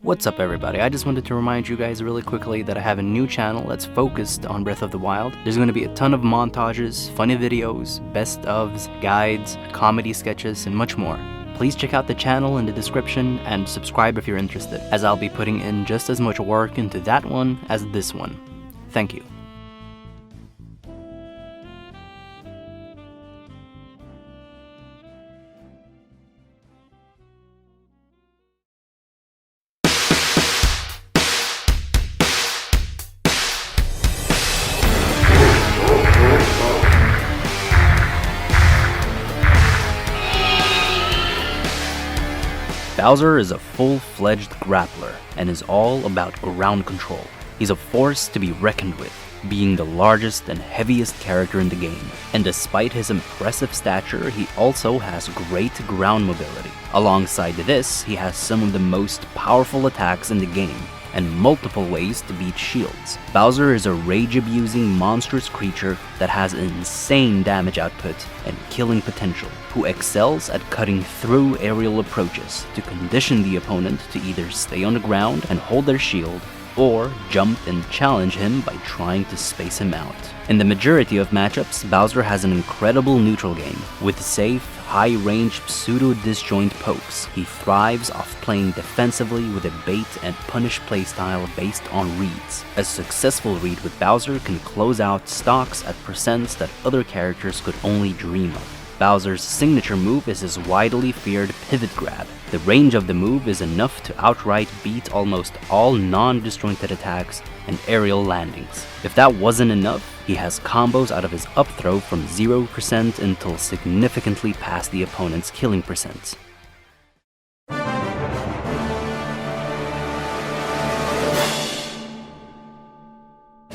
What's up everybody, I just wanted to remind you guys really quickly that I have a new channel that's focused on Breath of the Wild. There's going to be a ton of montages, funny videos, best ofs, guides, comedy sketches, and much more. Please check out the channel in the description and subscribe if you're interested, as I'll be putting in just as much work into that one as this one. Thank you. Bowser is a full-fledged grappler and is all about ground control. He's a force to be reckoned with, being the largest and heaviest character in the game. And despite his impressive stature, he also has great ground mobility. Alongside this, he has some of the most powerful attacks in the game, and multiple ways to beat shields. Bowser is a rage-abusing monstrous creature that has an insane damage output and killing potential, who excels at cutting through aerial approaches to condition the opponent to either stay on the ground and hold their shield, or jump and challenge him by trying to space him out. In the majority of matchups, Bowser has an incredible neutral game, with safe, high-range pseudo-disjoint pokes. He thrives off playing defensively with a bait and punish playstyle based on reads. A successful read with Bowser can close out stocks at percents that other characters could only dream of. Bowser's signature move is his widely feared pivot grab. The range of the move is enough to outright beat almost all non-disjointed attacks and aerial landings. If that wasn't enough, he has combos out of his upthrow from 0% until significantly past the opponent's killing percents.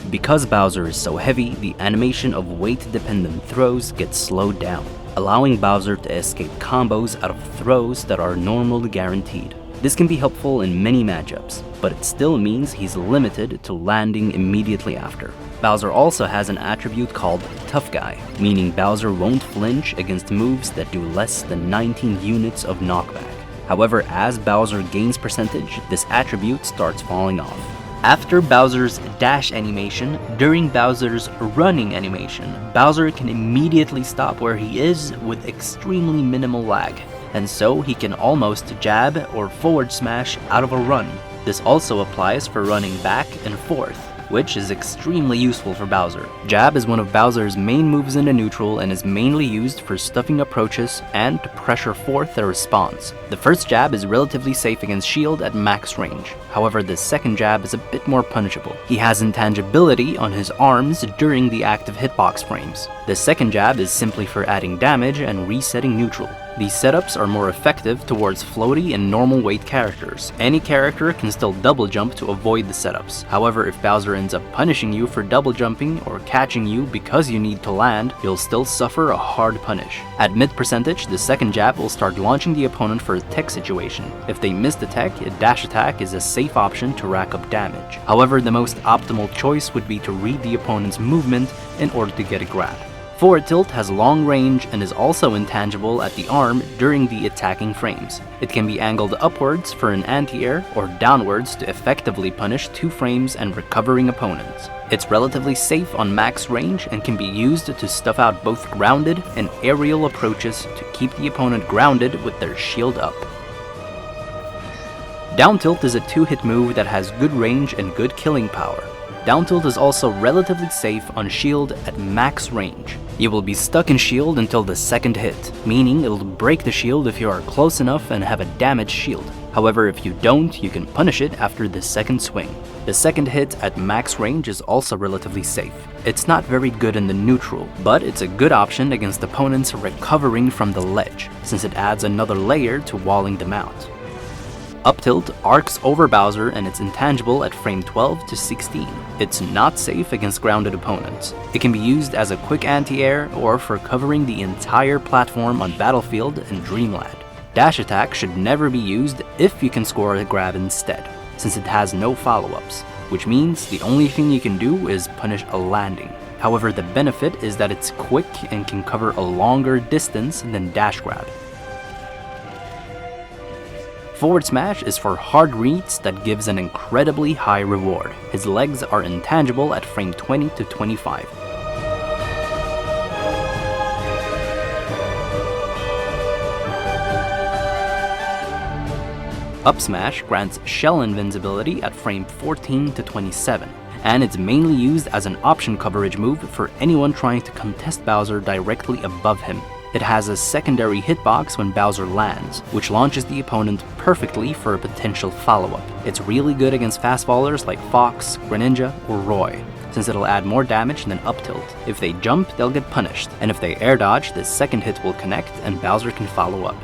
Because Bowser is so heavy, the animation of weight-dependent throws gets slowed down, allowing Bowser to escape combos out of throws that are normally guaranteed. This can be helpful in many matchups, but it still means he's limited to landing immediately after. Bowser also has an attribute called Tough Guy, meaning Bowser won't flinch against moves that do less than 19 units of knockback. However, as Bowser gains percentage, this attribute starts falling off. After Bowser's dash animation, during Bowser's running animation, Bowser can immediately stop where he is with extremely minimal lag, and so he can almost jab or forward smash out of a run. This also applies for running back and forth, which is extremely useful for Bowser. Jab is one of Bowser's main moves in the neutral and is mainly used for stuffing approaches and to pressure forth a response. The first jab is relatively safe against shield at max range. However, the second jab is a bit more punishable. He has intangibility on his arms during the active hitbox frames. The second jab is simply for adding damage and resetting neutral. These setups are more effective towards floaty and normal weight characters. Any character can still double jump to avoid the setups. However, if Bowser ends up punishing you for double jumping or catching you because you need to land, you'll still suffer a hard punish. At mid percentage, the second jab will start launching the opponent for a tech situation. If they miss the tech, a dash attack is a safe option to rack up damage. However, the most optimal choice would be to read the opponent's movement in order to get a grab. Forward tilt has long range and is also intangible at the arm during the attacking frames. It can be angled upwards for an anti-air or downwards to effectively punish 2 frames and recovering opponents. It's relatively safe on max range and can be used to stuff out both grounded and aerial approaches to keep the opponent grounded with their shield up. Down tilt is a 2-hit move that has good range and good killing power. Down tilt is also relatively safe on shield at max range. You will be stuck in shield until the second hit, meaning it'll break the shield if you are close enough and have a damaged shield. However, if you don't, you can punish it after the second swing. The second hit at max range is also relatively safe. It's not very good in the neutral, but it's a good option against opponents recovering from the ledge, since it adds another layer to walling them out. Up tilt arcs over Bowser and it's intangible at frame 12 to 16. It's not safe against grounded opponents. It can be used as a quick anti-air or for covering the entire platform on Battlefield and Dreamland. Dash attack should never be used if you can score a grab instead, since it has no follow-ups, which means the only thing you can do is punish a landing. However, the benefit is that it's quick and can cover a longer distance than dash grab. Forward smash is for hard reads that gives an incredibly high reward. His legs are intangible at frame 20 to 25. Up smash grants shell invincibility at frame 14 to 27, and it's mainly used as an option coverage move for anyone trying to contest Bowser directly above him. It has a secondary hitbox when Bowser lands, which launches the opponent perfectly for a potential follow-up. It's really good against fast fallers like Fox, Greninja, or Roy, since it'll add more damage than up tilt. If they jump, they'll get punished, and if they air dodge, the second hit will connect and Bowser can follow up.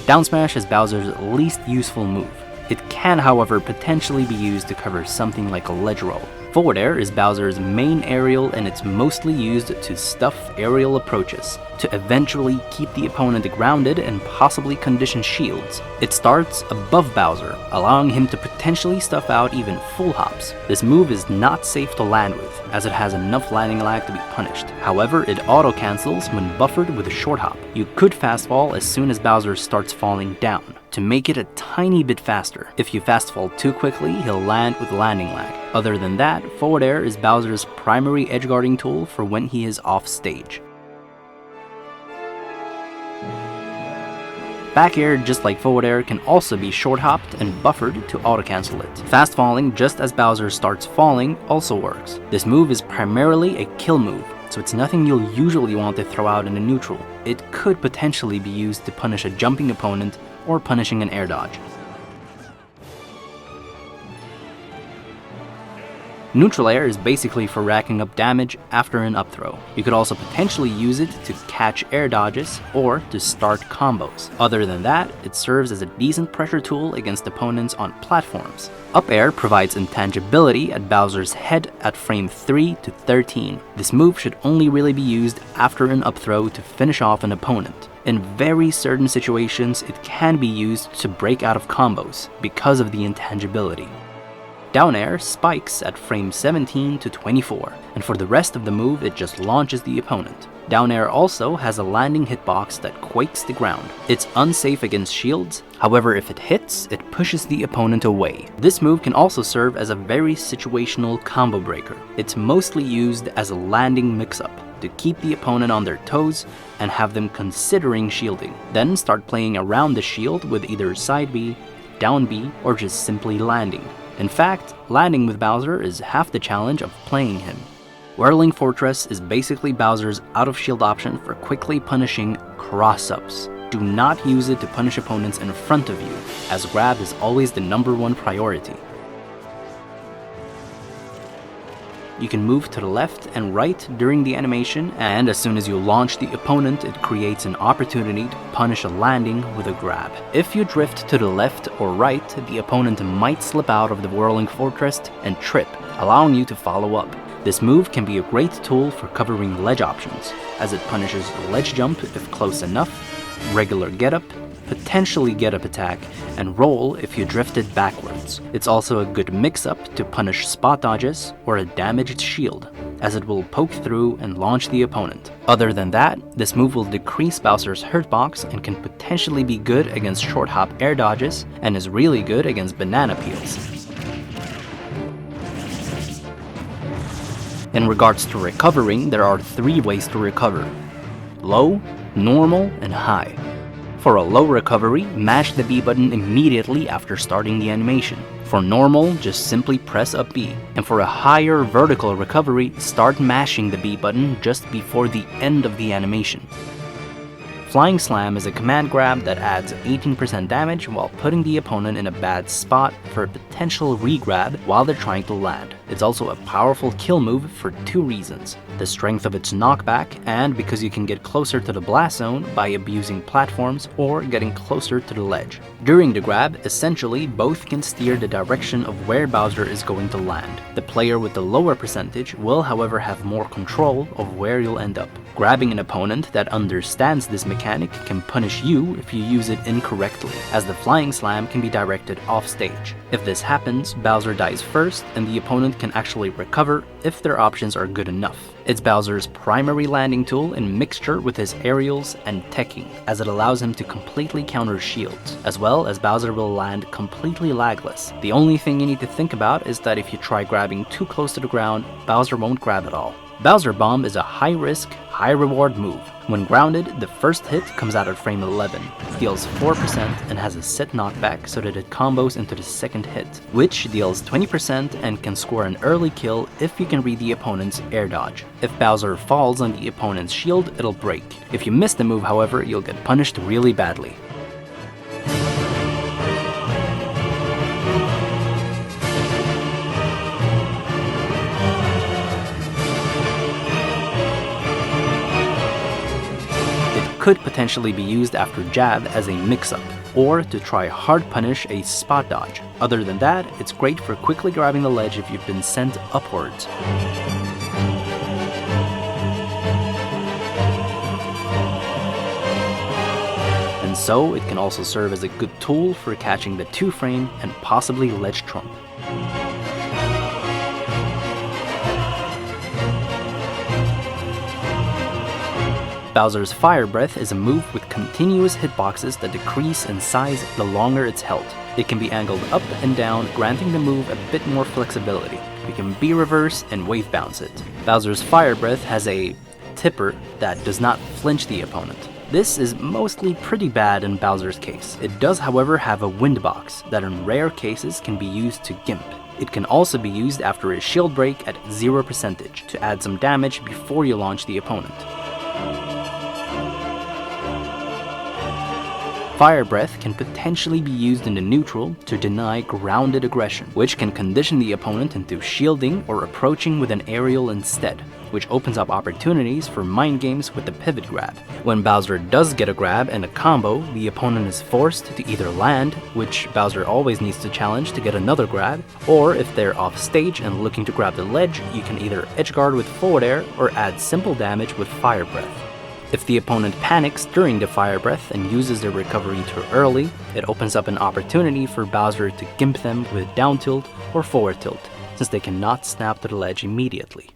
Down smash is Bowser's least useful move. It can, however, potentially be used to cover something like a ledge roll. Forward air is Bowser's main aerial, and it's mostly used to stuff aerial approaches, to eventually keep the opponent grounded and possibly condition shields. It starts above Bowser, allowing him to potentially stuff out even full hops. This move is not safe to land with, as it has enough landing lag to be punished. However, it auto-cancels when buffered with a short hop. You could fast fall as soon as Bowser starts falling down, to make it a tiny bit faster. If you fast fall too quickly, he'll land with landing lag. Other than that, forward air is Bowser's primary edgeguarding tool for when he is off stage. Back air, just like forward air, can also be short hopped and buffered to auto-cancel it. Fast falling just as Bowser starts falling also works. This move is primarily a kill move, so it's nothing you'll usually want to throw out in a neutral. It could potentially be used to punish a jumping opponent or punishing an air dodge. Neutral air is basically for racking up damage after an up throw. You could also potentially use it to catch air dodges or to start combos. Other than that, it serves as a decent pressure tool against opponents on platforms. Up air provides intangibility at Bowser's head at frame 3 to 13. This move should only really be used after an up throw to finish off an opponent. In very certain situations, it can be used to break out of combos because of the intangibility. Down air spikes at frame 17 to 24, and for the rest of the move it just launches the opponent. Down air also has a landing hitbox that quakes the ground. It's unsafe against shields, however if it hits, it pushes the opponent away. This move can also serve as a very situational combo breaker. It's mostly used as a landing mix-up, to keep the opponent on their toes and have them considering shielding. Then start playing around the shield with either side B, down B, or just simply landing. In fact, landing with Bowser is half the challenge of playing him. Whirling Fortress is basically Bowser's out-of-shield option for quickly punishing cross-ups. Do not use it to punish opponents in front of you, as grab is always the #1 priority. You can move to the left and right during the animation, and as soon as you launch the opponent, it creates an opportunity to punish a landing with a grab. If you drift to the left or right, the opponent might slip out of the Whirling Fortress and trip, allowing you to follow up. This move can be a great tool for covering ledge options, as it punishes ledge jump if close enough, regular get-up, potentially get-up attack, and roll if you drifted backwards. It's also a good mix-up to punish spot dodges or a damaged shield, as it will poke through and launch the opponent. Other than that, this move will decrease Bowser's hurtbox and can potentially be good against short hop air dodges, and is really good against banana peels. In regards to recovering, there are 3 ways to recover: low, normal, and high. For a low recovery, mash the B button immediately after starting the animation. For normal, just simply press up B. And for a higher vertical recovery, start mashing the B button just before the end of the animation. Flying Slam is a command grab that adds 18% damage while putting the opponent in a bad spot for a potential re-grab while they're trying to land. It's also a powerful kill move for 2 reasons: the strength of its knockback, and because you can get closer to the blast zone by abusing platforms or getting closer to the ledge. During the grab, essentially both can steer the direction of where Bowser is going to land. The player with the lower percentage will, however, have more control of where you'll end up. Grabbing an opponent that understands this mechanic can punish you if you use it incorrectly, as the Flying Slam can be directed off stage. If this happens, Bowser dies first and the opponent opponent can actually recover if their options are good enough. It's Bowser's primary landing tool in mixture with his aerials and teching, as it allows him to completely counter shields, as well as Bowser will land completely lagless. The only thing you need to think about is that if you try grabbing too close to the ground, Bowser won't grab at all. Bowser Bomb is a high-risk, high-reward move. When grounded, the first hit comes out at frame 11, deals 4% and has a set knockback so that it combos into the second hit, which deals 20% and can score an early kill if you can read the opponent's air dodge. If Bowser falls on the opponent's shield, it'll break. If you miss the move, however, you'll get punished really badly. Could potentially be used after jab as a mix-up, or to try hard punish a spot dodge. Other than that, it's great for quickly grabbing the ledge if you've been sent upwards. And so, it can also serve as a good tool for catching the 2-frame and possibly ledge trump. Bowser's Fire Breath is a move with continuous hitboxes that decrease in size the longer it's held. It can be angled up and down, granting the move a bit more flexibility. You can B-reverse and wave bounce it. Bowser's Fire Breath has a tipper that does not flinch the opponent. This is mostly pretty bad in Bowser's case. It does, however, have a wind box that in rare cases can be used to gimp. It can also be used after a shield break at 0% to add some damage before you launch the opponent. Fire Breath can potentially be used in the neutral to deny grounded aggression, which can condition the opponent into shielding or approaching with an aerial instead, which opens up opportunities for mind games with the pivot grab. When Bowser does get a grab and a combo, the opponent is forced to either land, which Bowser always needs to challenge to get another grab, or if they're off stage and looking to grab the ledge, you can either edgeguard with forward air or add simple damage with Fire Breath. If the opponent panics during the Fire Breath and uses their recovery too early, it opens up an opportunity for Bowser to gimp them with down tilt or forward tilt, since they cannot snap to the ledge immediately.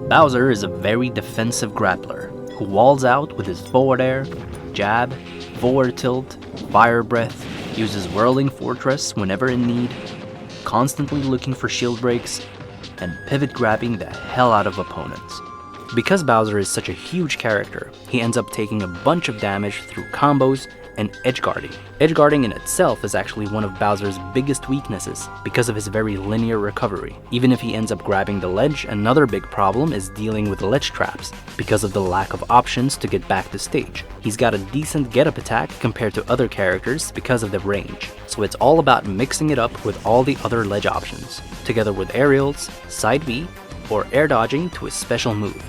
Bowser is a very defensive grappler, who walls out with his forward air, jab, forward tilt, Fire Breath, uses Whirling Fortress whenever in need, constantly looking for shield breaks, and pivot grabbing the hell out of opponents. Because Bowser is such a huge character, he ends up taking a bunch of damage through combos and edgeguarding. Edgeguarding in itself is actually one of Bowser's biggest weaknesses because of his very linear recovery. Even if he ends up grabbing the ledge, another big problem is dealing with ledge traps because of the lack of options to get back to stage. He's got a decent get-up attack compared to other characters because of the range, so it's all about mixing it up with all the other ledge options, together with aerials, side B, or air dodging to a special move.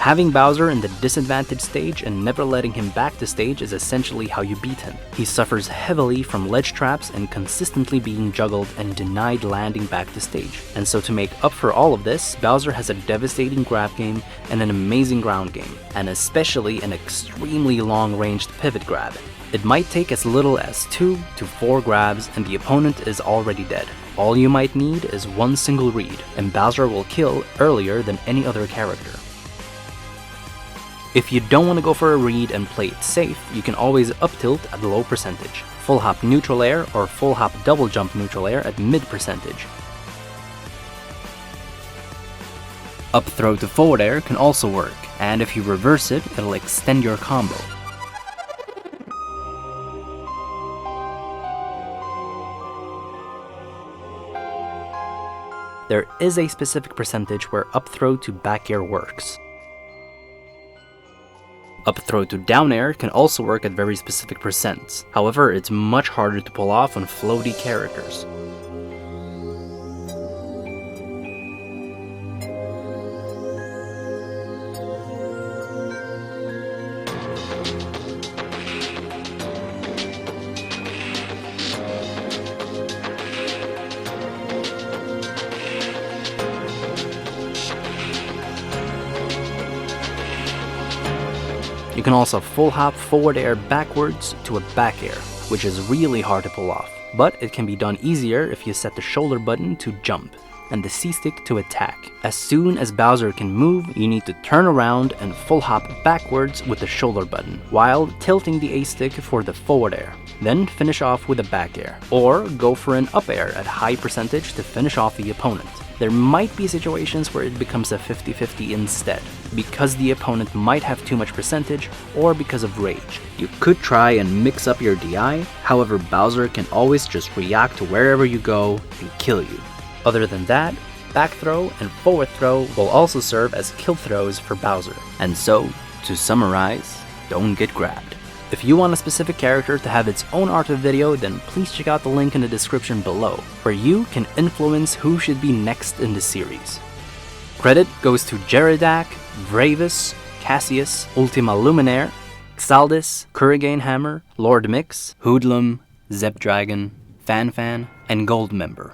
Having Bowser in the disadvantaged stage and never letting him back to stage is essentially how you beat him. He suffers heavily from ledge traps and consistently being juggled and denied landing back to stage. And so to make up for all of this, Bowser has a devastating grab game and an amazing ground game, and especially an extremely long-ranged pivot grab. It might take as little as 2 to 4 grabs and the opponent is already dead. All you might need is one single read, and Bowser will kill earlier than any other character. If you don't want to go for a read and play it safe, you can always up tilt at low percentage, full hop neutral air or full hop double jump neutral air at mid percentage. Up throw to forward air can also work, and if you reverse it, it'll extend your combo. There is a specific percentage where up throw to back air works. Up throw to down air can also work at very specific percents, however it's much harder to pull off on floaty characters. You You can also full hop forward air backwards to a back air, which is really hard to pull off, but it can be done easier if you set the shoulder button to jump and the C-stick to attack. As soon as Bowser can move, you need to turn around and full hop backwards with the shoulder button, while tilting the A-stick for the forward air. Then finish off with a back air, or go for an up air at high percentage to finish off the opponent. There might be situations where it becomes a 50-50 instead, because the opponent might have too much percentage, or because of rage. You could try and mix up your DI, however Bowser can always just react to wherever you go and kill you. Other than that, back throw and forward throw will also serve as kill throws for Bowser. And so, to summarize, don't get grabbed. If you want a specific character to have its own art of video, then please check out the link in the description below, where you can influence who should be next in the series. Credit goes to Jerodak, Vreyvus, Cassius, UltimaLuminare, Xadrin, Kurogane Hammer, Lordmix, Hoodlum, Zepdragon, FanFan, and GoldMember.